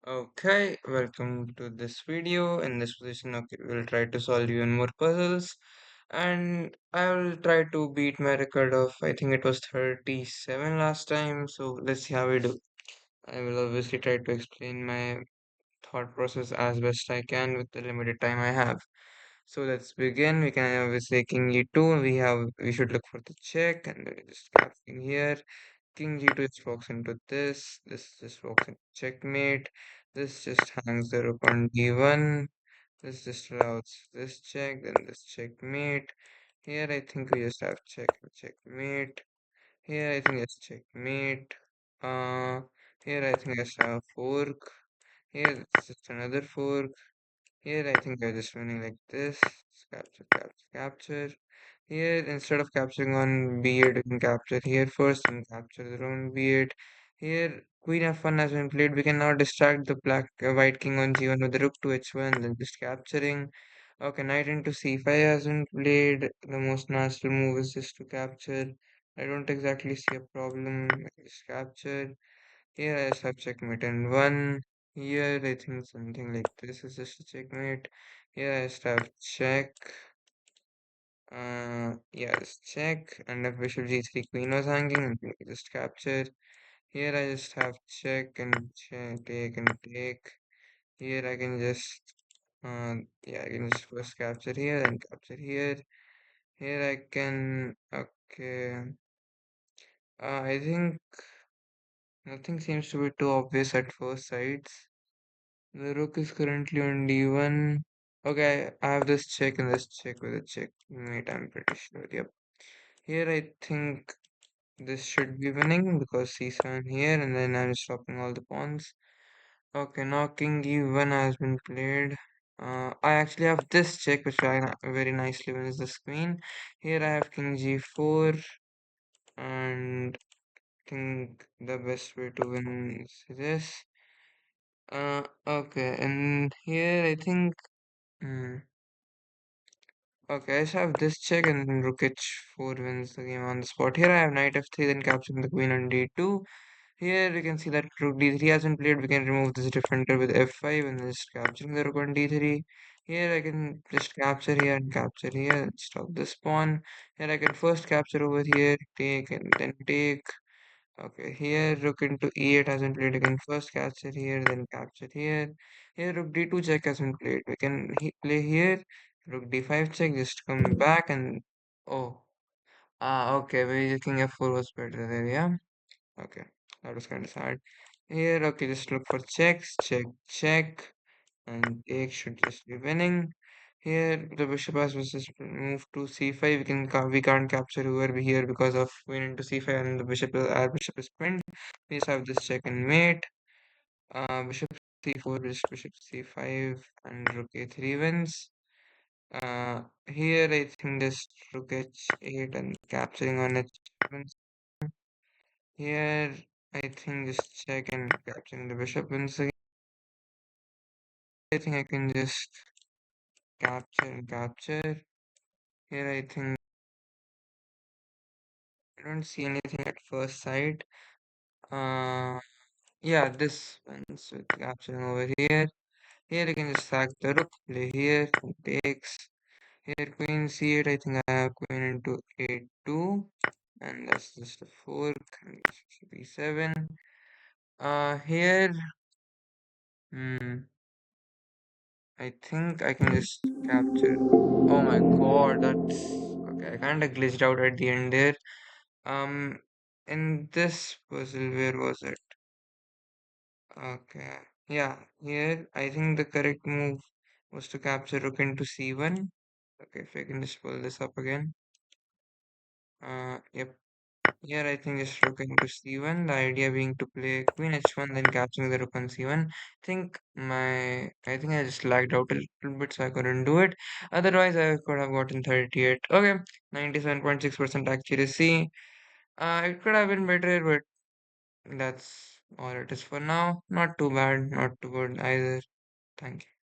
Okay, welcome to this video. In this position, okay, we'll try to solve even more puzzles, and I will try to beat my record of I think it was 37 last time. So let's see how we do. I will obviously try to explain my thought process as best I can with the limited time I have. So let's begin. We can obviously king e2. We should look for the check and just capturing here. King g2 just walks into this. This just walks into checkmate. This just hangs the rook on d1. This just allows this check, then this checkmate. Here I think we just have checkmate. Here I think it's checkmate. Uh, Here I think I just have fork. Here it's just another fork. Here I think I just running like this. Capture, capture, capture. Here, instead of capturing on b8, we can capture here first and capture the own b8. Here, queen f1 has been played. We can now distract the white king on g1 with the rook to h1, then just capturing. Okay, knight into c5 has been played. The most natural move is just to capture. I don't exactly see a problem. Just capture. Here I just have checkmate and one. Here I think something like this is just a checkmate. Here I just have check. Yeah, just check, and if bishop g3 queen was hanging, and we just capture. Here I just have check and check, take and take. Here I can just, yeah, I can just first capture here and capture here. Here I can, okay. I think nothing seems to be too obvious at first sights. The rook is currently on d1. Okay, I have this check and this check with a checkmate, I'm pretty sure. Yep. Here I think this should be winning because c7 here and then I'm stopping all the pawns. Okay, now king e1 has been played. I actually have this check which very nicely wins the queen. Here I have king g4 and think the best way to win is this. Okay, and here I think. Hmm, okay, I just have this check and then rook h4 wins the game on the spot. Here I have knight f3, then capturing the queen on d2. Here we can see that rook d3 has been played. We can remove this defender with f5 and then just capturing the rook on d3. Here I can just capture here and capture here and stop this pawn. Here I can first capture over here, take and then take. Okay, here rook into e8 has been played. We can first capture here, then capture here. Here rook d2 check has been played. We can play here, rook d5 check, just come back and oh, okay, maybe king f4 was better there, yeah. Okay, that was kind of sad. Here, okay, just look for checks, check, check, and take should just be winning. Here, the bishop has was just moved to c5. We can't capture over here because of queen into c5, and our bishop is pinned. We just have this check and mate. Bishop c4, bishop c5, and rook a3 wins. Here I think this rook h8 and capturing on h7. Here, I think just check and capturing the bishop once again. I think I can just capture and capture. Here, I think I don't see anything at first sight. Uh, yeah, this one's with capturing over here. Here, I can just sack the rook, play here, takes. Here, queen c8. I think I have queen into a2, and that's just a fork, and b7. Here, hmm. I think I can just capture. Oh my god, that's okay. I kind of glitched out at the end there. Um, in this puzzle, where was it? Okay, yeah, here I think the correct move was to capture rook into c1. Okay, if I can just pull this up again. Yep. Here I think just rook into c1. The idea being to play queen h1, then capturing the rook on c1. I think I just lagged out a little bit, so I couldn't do it. Otherwise, I could have gotten 38. Okay, 97.6% accuracy. It could have been better, but that's all it is for now. Not too bad, not too good either. Thank you.